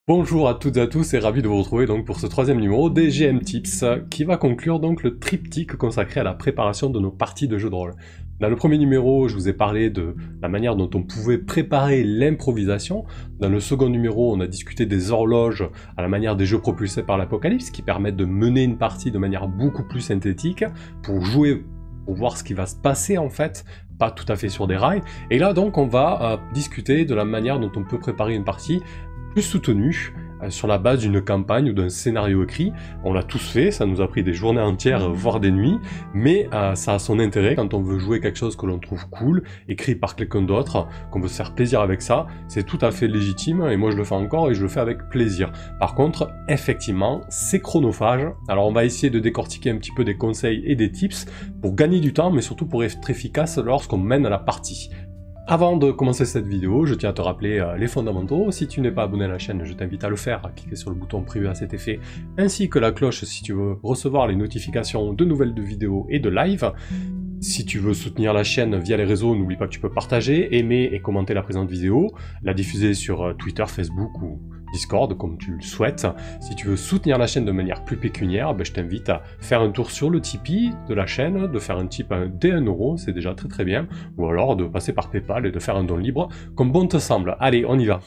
Bonjour à toutes et à tous et ravi de vous retrouver donc pour ce troisième numéro des GM Tips qui va conclure donc le triptyque consacré à la préparation de nos parties de jeux de rôle. Dans le premier numéro, je vous ai parlé de la manière dont on pouvait préparer l'improvisation. Dans le second numéro, on a discuté des horloges à la manière des jeux propulsés par l'apocalypse qui permettent de mener une partie de manière beaucoup plus synthétique pour jouer, pour voir ce qui va se passer en fait, pas tout à fait sur des rails. Et là donc on va discuter de la manière dont on peut préparer une partie plus soutenu sur la base d'une campagne ou d'un scénario écrit. On l'a tous fait, ça nous a pris des journées entières, voire des nuits, mais ça a son intérêt quand on veut jouer quelque chose que l'on trouve cool, écrit par quelqu'un d'autre, qu'on veut se faire plaisir avec ça, c'est tout à fait légitime, et moi je le fais encore et je le fais avec plaisir. Par contre, effectivement, c'est chronophage, alors on va essayer de décortiquer un petit peu des conseils et des tips pour gagner du temps, mais surtout pour être efficace lorsqu'on mène la partie. Avant de commencer cette vidéo, je tiens à te rappeler les fondamentaux. Si tu n'es pas abonné à la chaîne, je t'invite à le faire, à cliquer sur le bouton privé à cet effet, ainsi que la cloche si tu veux recevoir les notifications de nouvelles vidéos et de live. Si tu veux soutenir la chaîne via les réseaux, n'oublie pas que tu peux partager, aimer et commenter la présente vidéo, la diffuser sur Twitter, Facebook ou Discord, comme tu le souhaites. Si tu veux soutenir la chaîne de manière plus pécuniaire, je t'invite à faire un tour sur le Tipeee de la chaîne, de faire un tip dès 1 euro, c'est déjà très très bien, ou alors de passer par PayPal et de faire un don libre, comme bon te semble. Allez, on y va.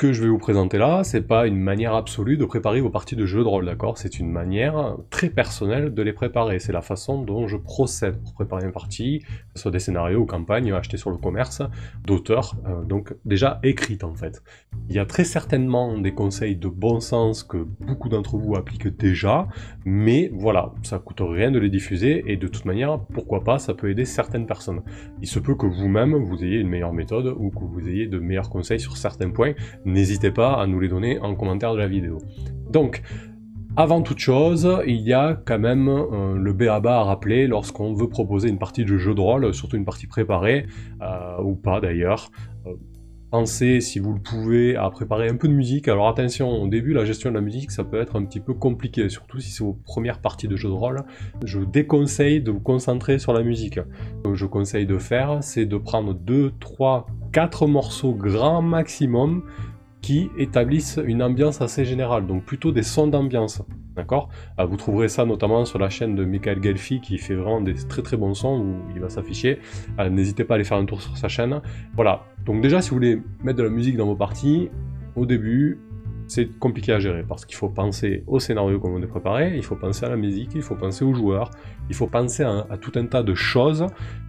Ce que je vais vous présenter là, c'est pas une manière absolue de préparer vos parties de jeux de rôle, d'accord? C'est une manière très personnelle de les préparer. C'est la façon dont je procède pour préparer une partie, que ce soit des scénarios ou campagnes achetés sur le commerce, d'auteurs, donc déjà écrites en fait. Il y a très certainement des conseils de bon sens que beaucoup d'entre vous appliquent déjà, mais voilà, ça coûte rien de les diffuser et de toute manière, pourquoi pas, ça peut aider certaines personnes. Il se peut que vous-même, vous ayez une meilleure méthode ou que vous ayez de meilleurs conseils sur certains points. N'hésitez pas à nous les donner en commentaire de la vidéo. Donc, avant toute chose, il y a quand même le b.a.-ba à rappeler lorsqu'on veut proposer une partie de jeu de rôle, surtout une partie préparée, ou pas d'ailleurs. Pensez, si vous le pouvez, à préparer un peu de musique. Alors attention, au début, la gestion de la musique, ça peut être un petit peu compliqué, surtout si c'est vos premières parties de jeu de rôle. Je vous déconseille de vous concentrer sur la musique. Ce que je conseille de faire, c'est de prendre 2, 3, 4 morceaux grand maximum qui établissent une ambiance assez générale, donc plutôt des sons d'ambiance, d'accord? Vous trouverez ça notamment sur la chaîne de Michael Gelfi qui fait vraiment des très très bons sons où il va s'afficher. N'hésitez pas à aller faire un tour sur sa chaîne. Voilà, donc déjà si vous voulez mettre de la musique dans vos parties, au début, c'est compliqué à gérer parce qu'il faut penser au scénario qu'on veut préparer, il faut penser à la musique, il faut penser aux joueurs, il faut penser à tout un tas de choses.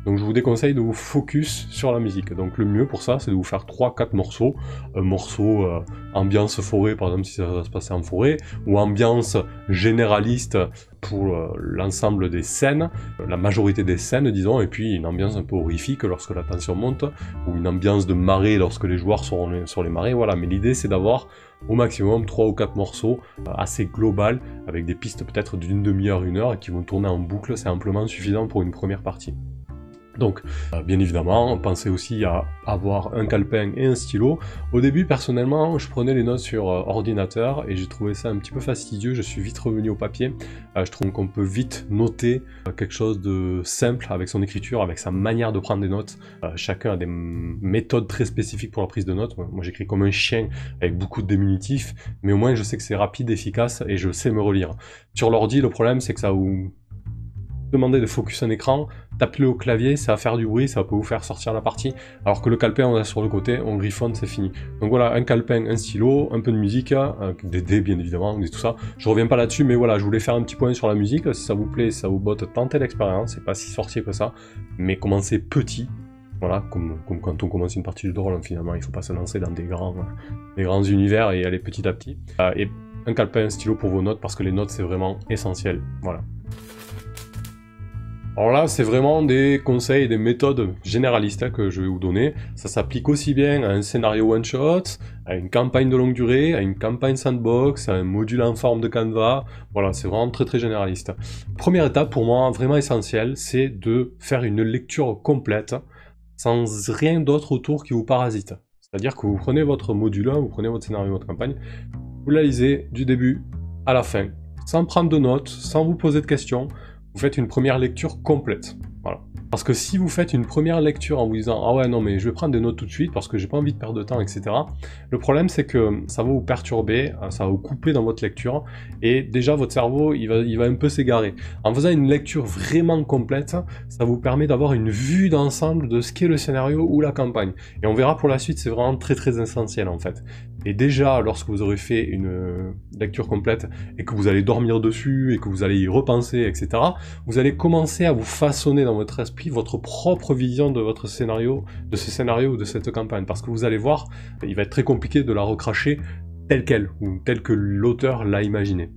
Donc je vous déconseille de vous focus sur la musique. Donc le mieux pour ça, c'est de vous faire 3-4 morceaux. Un morceau ambiance forêt, par exemple si ça va se passer en forêt, ou ambiance généraliste pour l'ensemble des scènes, la majorité des scènes disons, et puis une ambiance un peu horrifique lorsque la tension monte, ou une ambiance de marée lorsque les joueurs seront sur les marées, voilà. Mais l'idée c'est d'avoir au maximum 3 ou 4 morceaux assez global, avec des pistes peut-être d'une demi-heure, 1 heure, et qui vont tourner en boucle, c'est amplement suffisant pour une première partie. Donc, bien évidemment, pensez aussi à avoir un calepin et un stylo. Au début, personnellement, je prenais les notes sur ordinateur et j'ai trouvé ça un petit peu fastidieux, je suis vite revenu au papier. Je trouve qu'on peut vite noter quelque chose de simple avec son écriture, avec sa manière de prendre des notes. Chacun a des méthodes très spécifiques pour la prise de notes. Moi, j'écris comme un chien avec beaucoup de diminutifs, mais au moins je sais que c'est rapide, efficace et je sais me relire. Sur l'ordi, le problème, c'est que ça vous demandez de focus un écran, tapez-le au clavier, ça va faire du bruit, ça peut vous faire sortir la partie, alors que le calepin on a sur le côté, on griffonne, c'est fini. Donc voilà, un calepin, un stylo, un peu de musique, des dés bien évidemment, et tout ça. Je reviens pas là-dessus, mais voilà, je voulais faire un petit point sur la musique, si ça vous plaît, si ça vous botte, tentez l'expérience, c'est pas si sorcier que ça, mais commencez petit. Voilà, comme quand on commence une partie de rôle, finalement, il faut pas se lancer dans des grands univers et aller petit à petit. Et un calepin, un stylo pour vos notes, parce que les notes c'est vraiment essentiel, voilà. Alors là, c'est vraiment des conseils et des méthodes généralistes que je vais vous donner. Ça s'applique aussi bien à un scénario one-shot, à une campagne de longue durée, à une campagne sandbox, à un module en forme de Canva. Voilà, c'est vraiment très très généraliste. Première étape pour moi, vraiment essentielle, c'est de faire une lecture complète. sans rien d'autre autour qui vous parasite. C'est-à-dire que vous prenez votre module 1, vous prenez votre scénario, votre campagne, vous la lisez du début à la fin, sans prendre de notes, sans vous poser de questions, vous faites une première lecture complète. Voilà. Parce que si vous faites une première lecture en vous disant « Ah ouais, non, mais je vais prendre des notes tout de suite parce que j'ai pas envie de perdre de temps, etc. » Le problème, c'est que ça va vous perturber, ça va vous couper dans votre lecture, et déjà, votre cerveau, il va un peu s'égarer. En faisant une lecture vraiment complète, ça vous permet d'avoir une vue d'ensemble de ce qu'est le scénario ou la campagne. Et on verra pour la suite, c'est vraiment très très essentiel, en fait. Et déjà, lorsque vous aurez fait une lecture complète, et que vous allez dormir dessus, et que vous allez y repenser, etc., vous allez commencer à vous façonner dans votre esprit votre propre vision de votre scénario, de ce scénario ou de cette campagne. Parce que vous allez voir, il va être très compliqué de la recracher telle qu'elle, ou telle que l'auteur l'a imaginée.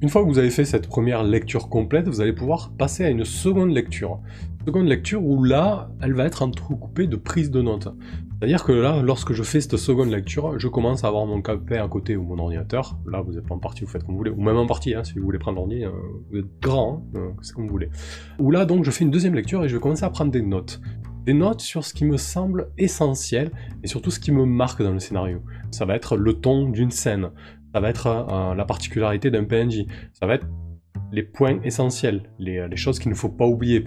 Une fois que vous avez fait cette première lecture complète, vous allez pouvoir passer à une seconde lecture. Seconde lecture où là, elle va être entrecoupée de prises de notes. C'est-à-dire que là, lorsque je fais cette seconde lecture, je commence à avoir mon calepin à côté ou mon ordinateur. Là, vous n'êtes pas en partie, vous faites comme vous voulez. Ou même en partie, hein, si vous voulez prendre l'ordi, vous êtes grand, hein, c'est comme vous voulez. Où là, donc, je fais une deuxième lecture et je vais commencer à prendre des notes. Des notes sur ce qui me semble essentiel et surtout ce qui me marque dans le scénario. Ça va être le ton d'une scène. Ça va être la particularité d'un PNJ. Ça va être les points essentiels, les choses qu'il ne faut pas oublier.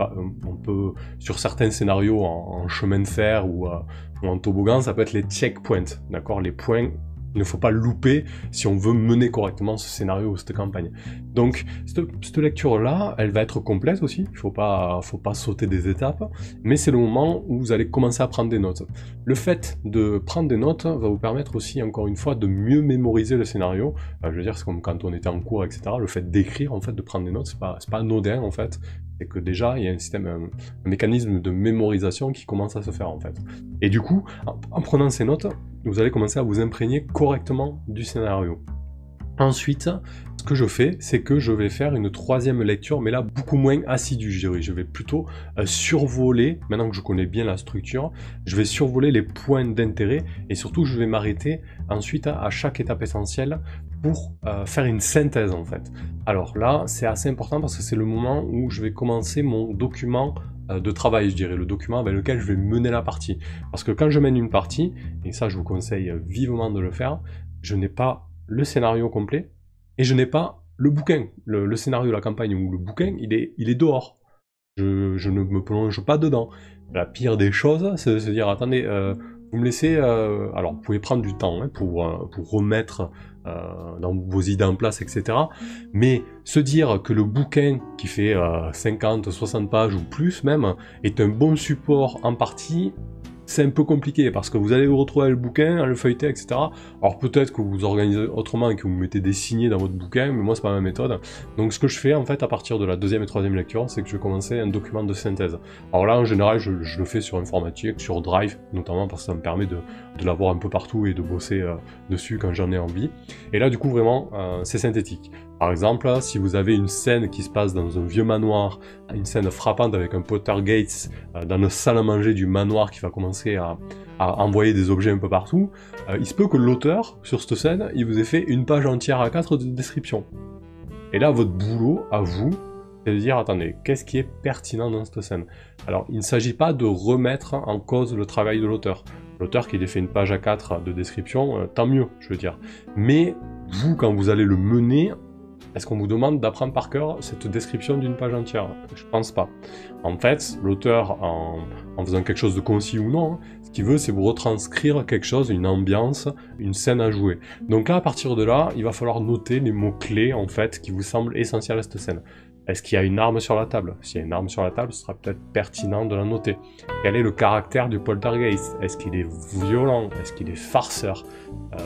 On peut, sur certains scénarios en chemin de fer ou en toboggan, ça peut être les checkpoints, d'accord, les points qu'il ne faut pas louper si on veut mener correctement ce scénario ou cette campagne. Donc, cette lecture-là, elle va être complète aussi, il faut pas sauter des étapes, mais c'est le moment où vous allez commencer à prendre des notes. Le fait de prendre des notes va vous permettre aussi, encore une fois, de mieux mémoriser le scénario. Je veux dire, c'est comme quand on était en cours, etc. Le fait d'écrire, en fait, de prendre des notes, c'est pas anodin, en fait. C'est que déjà, il y a un système, un mécanisme de mémorisation qui commence à se faire, en fait. Et du coup, en prenant ces notes, vous allez commencer à vous imprégner correctement du scénario. Ensuite, ce que je fais, c'est que je vais faire une troisième lecture, mais là beaucoup moins assidue, je dirais. Je vais plutôt survoler, maintenant que je connais bien la structure, je vais survoler les points d'intérêt, et surtout je vais m'arrêter ensuite à chaque étape essentielle pour faire une synthèse en fait. Alors là, c'est assez important parce que c'est le moment où je vais commencer mon document de travail, je dirais, le document avec lequel je vais mener la partie. Parce que quand je mène une partie, et ça je vous conseille vivement de le faire, je n'ai pas le scénario complet, et je n'ai pas le bouquin. Le scénario, la campagne ou le bouquin, il est dehors. Je ne me plonge pas dedans. La pire des choses, c'est de se dire, attendez, vous me laissez... alors, vous pouvez prendre du temps hein, pour remettre dans vos idées en place, etc. Mais se dire que le bouquin, qui fait 50, 60 pages ou plus même, est un bon support en partie, c'est un peu compliqué parce que vous allez vous retrouver avec le bouquin, à le feuilleter, etc. Alors peut-être que vous organisez autrement et que vous mettez des signets dans votre bouquin, mais moi c'est pas ma méthode. Donc ce que je fais en fait à partir de la deuxième et troisième lecture, c'est que je vais commencer un document de synthèse. Alors là en général je le fais sur informatique, sur Drive notamment parce que ça me permet de l'avoir un peu partout et de bosser dessus quand j'en ai envie. Et là du coup vraiment c'est synthétique. Par exemple, si vous avez une scène qui se passe dans un vieux manoir, une scène frappante avec un poltergeist dans la salle à manger du manoir qui va commencer à envoyer des objets un peu partout, il se peut que l'auteur, sur cette scène, il vous ait fait une page entière à 4 de description. Et là, votre boulot, à vous, c'est de dire, attendez, qu'est-ce qui est pertinent dans cette scène? Alors, il ne s'agit pas de remettre en cause le travail de l'auteur. L'auteur qui ait fait une page à 4 de description, tant mieux, je veux dire. Mais, vous, quand vous allez le mener, est-ce qu'on vous demande d'apprendre par cœur cette description d'une page entière? Je pense pas. En fait, l'auteur, en faisant quelque chose de concis ou non, ce qu'il veut, c'est vous retranscrire quelque chose, une ambiance, une scène à jouer. Donc là, à partir de là, il va falloir noter les mots-clés, en fait, qui vous semblent essentiels à cette scène. Est-ce qu'il y a une arme sur la table? S'il y a une arme sur la table, ce sera peut-être pertinent de la noter. Quel est le caractère du poltergeist? Est-ce qu'il est violent? Est-ce qu'il est farceur?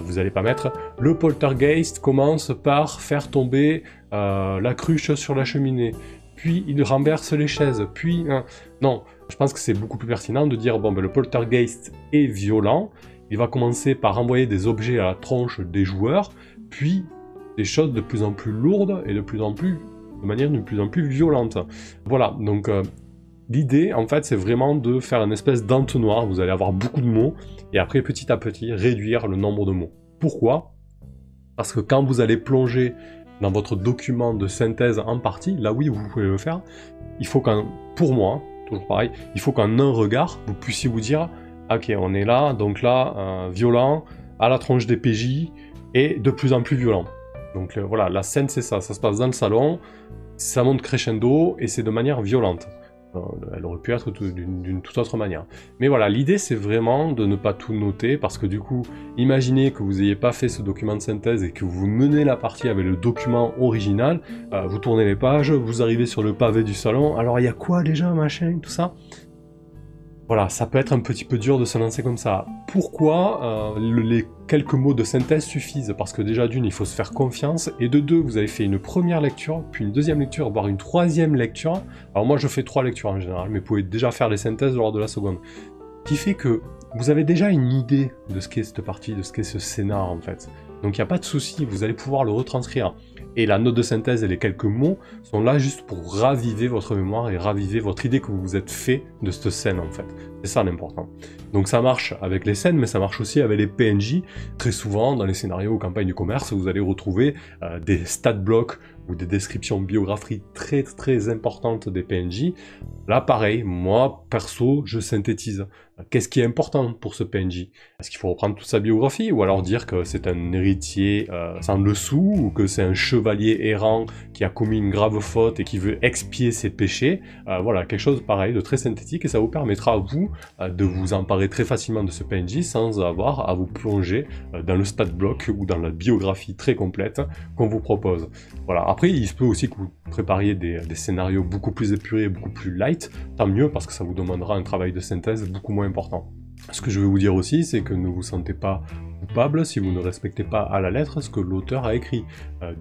Vous n'allez pas mettre « Le poltergeist commence par faire tomber la cruche sur la cheminée, puis il renverse les chaises, puis... » Non, je pense que c'est beaucoup plus pertinent de dire « Bon, ben, le poltergeist est violent, il va commencer par renvoyer des objets à la tronche des joueurs, puis des choses de plus en plus lourdes et de manière de plus en plus violente. » Voilà, donc l'idée, en fait, c'est vraiment de faire une espèce d'entonnoir. Vous allez avoir beaucoup de mots, et après, petit à petit, réduire le nombre de mots. Pourquoi? Parce que quand vous allez plonger dans votre document de synthèse en partie, là oui, vous pouvez le faire, il faut pour moi, toujours pareil, il faut qu'en un regard, vous puissiez vous dire, ok, on est là, donc là, violent, à la tronche des PJ, et de plus en plus violent. Donc voilà, la scène c'est ça se passe dans le salon, ça monte crescendo, et c'est de manière violente. Elle aurait pu être d'une toute autre manière. Mais voilà, l'idée c'est vraiment de ne pas tout noter, parce que du coup, imaginez que vous n'ayez pas fait ce document de synthèse et que vous menez la partie avec le document original, vous tournez les pages, vous arrivez sur le pavé du salon, alors il y a quoi déjà, machin, tout ça. Voilà, ça peut être un petit peu dur de se lancer comme ça. Pourquoi les quelques mots de synthèse suffisent? Parce que déjà d'une, il faut se faire confiance, et de deux, vous avez fait une première lecture, puis une deuxième lecture, voire une troisième lecture. Alors moi je fais 3 lectures en général, mais vous pouvez déjà faire les synthèses lors de la seconde. Ce qui fait que vous avez déjà une idée de ce qu'est cette partie, de ce qu'est ce scénar en fait. Donc il n'y a pas de souci, vous allez pouvoir le retranscrire. Et la note de synthèse et les quelques mots sont là juste pour raviver votre mémoire et raviver votre idée que vous vous êtes fait de cette scène en fait. C'est ça l'important. Donc ça marche avec les scènes, mais ça marche aussi avec les PNJ. Très souvent, dans les scénarios ou campagnes du commerce, vous allez retrouver des stat blocks ou des descriptions biographiques très très importantes des PNJ. Là pareil, moi perso, je synthétise. Qu'est-ce qui est important pour ce PNJ? Est-ce qu'il faut reprendre toute sa biographie, ou alors dire que c'est un héritier sans dessous, ou que c'est un chevalier errant qui a commis une grave faute et qui veut expier ses péchés? Voilà, quelque chose pareil, de très synthétique, et ça vous permettra à vous de vous emparer très facilement de ce PNJ sans avoir à vous plonger dans le stat block ou dans la biographie très complète qu'on vous propose. Voilà. Après, il se peut aussi que vous prépariez des scénarios beaucoup plus épurés, beaucoup plus light, tant mieux, parce que ça vous demandera un travail de synthèse beaucoup moins important. Ce que je veux vous dire aussi, c'est que ne vous sentez pas coupable si vous ne respectez pas à la lettre ce que l'auteur a écrit.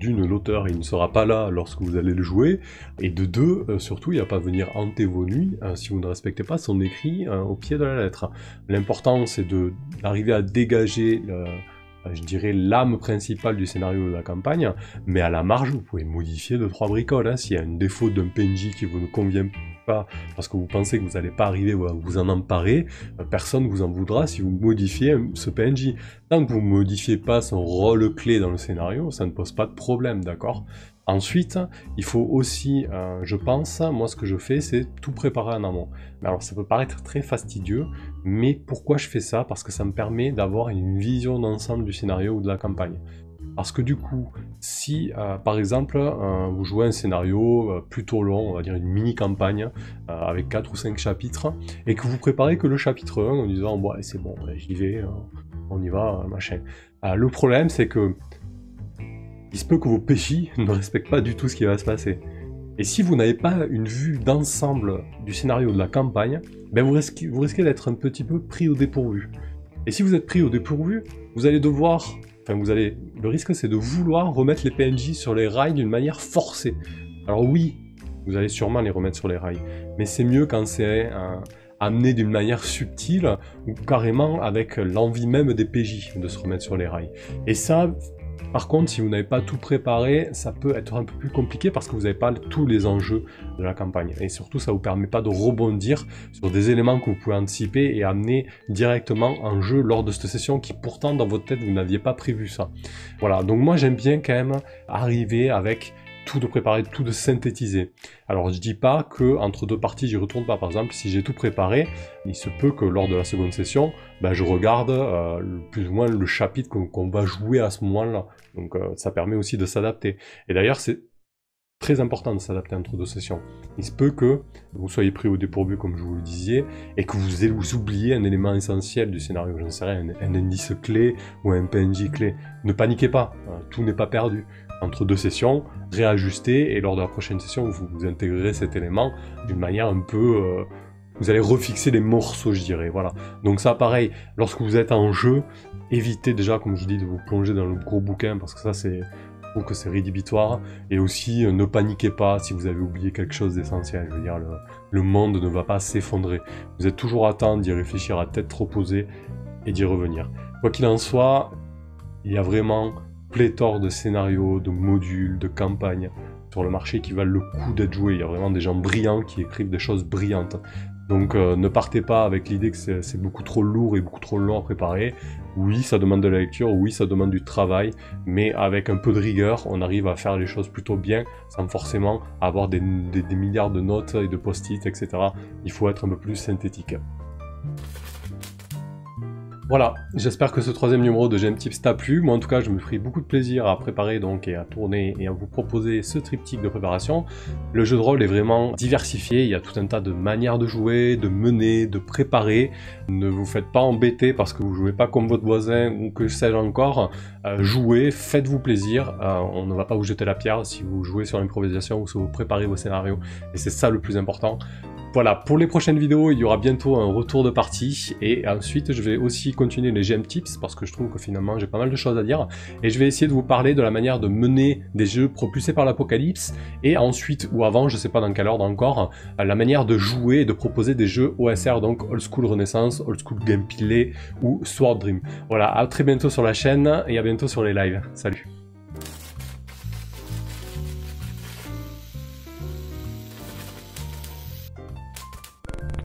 D'une, l'auteur il ne sera pas là lorsque vous allez le jouer, et de deux, surtout il ne va pas venir hanter vos nuits si vous ne respectez pas son écrit au pied de la lettre. L'important c'est d'arriver à dégager je dirais l'âme principale du scénario de la campagne, mais à la marge vous pouvez modifier 2-3 bricoles, hein. S'il y a un défaut d'un PNJ qui vous ne convient pas, parce que vous pensez que vous n'allez pas arriver à vous en emparer, personne ne vous en voudra si vous modifiez ce PNJ. Tant que vous ne modifiez pas son rôle clé dans le scénario, ça ne pose pas de problème, d'accord? Ensuite, il faut aussi, je pense, moi ce que je fais, c'est tout préparer en amont. Alors ça peut paraître très fastidieux, mais pourquoi je fais ça? Parce que ça me permet d'avoir une vision d'ensemble du scénario ou de la campagne. Parce que du coup, si par exemple vous jouez un scénario plutôt long, on va dire une mini-campagne avec 4 ou 5 chapitres, et que vous préparez que le chapitre 1 en disant ouais, c'est bon, j'y vais, on y va, machin. Le problème c'est que il se peut que vos PJ ne respectent pas du tout ce qui va se passer. Et si vous n'avez pas une vue d'ensemble du scénario de la campagne, ben vous risquez d'être un petit peu pris au dépourvu. Et si vous êtes pris au dépourvu, vous allez devoir... Enfin, le risque, c'est de vouloir remettre les PNJ sur les rails d'une manière forcée. Alors oui, vous allez sûrement les remettre sur les rails, mais c'est mieux quand c'est amené d'une manière subtile, ou carrément avec l'envie même des PJ de se remettre sur les rails. Et ça... Par contre, si vous n'avez pas tout préparé, ça peut être un peu plus compliqué parce que vous n'avez pas tous les enjeux de la campagne. Et surtout, ça ne vous permet pas de rebondir sur des éléments que vous pouvez anticiper et amener directement en jeu lors de cette session qui pourtant, dans votre tête, vous n'aviez pas prévu ça. Voilà, donc moi j'aime bien quand même arriver avec tout de préparer, tout de synthétiser. Alors je dis pas que entre deux parties j'y retourne pas. Par exemple, si j'ai tout préparé, il se peut que lors de la seconde session, ben, je regarde plus ou moins le chapitre qu'on va jouer à ce moment-là. Donc ça permet aussi de s'adapter. Et d'ailleurs c'est très important de s'adapter entre deux sessions. Il se peut que vous soyez pris au dépourvu, comme je vous le disais, et que vous oubliez un élément essentiel du scénario, je ne sais rien, un indice clé ou un PNJ clé. Ne paniquez pas, tout n'est pas perdu. Entre deux sessions, réajustez, et lors de la prochaine session, vous intégrerez cet élément d'une manière un peu... vous allez refixer les morceaux, je dirais, voilà. Donc ça, pareil, lorsque vous êtes en jeu, évitez déjà, comme je dis, de vous plonger dans le gros bouquin, parce que ça, je trouve que c'est rédhibitoire, et aussi, ne paniquez pas si vous avez oublié quelque chose d'essentiel, je veux dire, le monde ne va pas s'effondrer. Vous êtes toujours à temps d'y réfléchir à tête reposée, et d'y revenir. Quoi qu'il en soit, il y a vraiment pléthore de scénarios, de modules, de campagnes sur le marché qui valent le coup d'être joués. Il y a vraiment des gens brillants qui écrivent des choses brillantes. Donc ne partez pas avec l'idée que c'est beaucoup trop lourd et beaucoup trop long à préparer. Oui, ça demande de la lecture, oui, ça demande du travail, mais avec un peu de rigueur, on arrive à faire les choses plutôt bien, sans forcément avoir des milliards de notes et de post-it, etc. Il faut être un peu plus synthétique. Voilà, j'espère que ce troisième numéro de GM Tips t'a plu. Moi en tout cas, je me ferai beaucoup de plaisir à préparer donc et à tourner et à vous proposer ce triptyque de préparation. Le jeu de rôle est vraiment diversifié, il y a tout un tas de manières de jouer, de mener, de préparer. Ne vous faites pas embêter parce que vous jouez pas comme votre voisin ou que sais-je encore. Jouez, faites-vous plaisir, on ne va pas vous jeter la pierre si vous jouez sur l'improvisation ou si vous préparez vos scénarios. Et c'est ça le plus important. Voilà, pour les prochaines vidéos, il y aura bientôt un retour de partie, et ensuite je vais aussi continuer les GM Tips, parce que je trouve que finalement j'ai pas mal de choses à dire, et je vais essayer de vous parler de la manière de mener des jeux propulsés par l'apocalypse, et ensuite, ou avant, je sais pas dans quel ordre encore, la manière de jouer et de proposer des jeux OSR, donc Old School Renaissance, Old School Gameplay, ou Sword Dream. Voilà, à très bientôt sur la chaîne, et à bientôt sur les lives. Salut!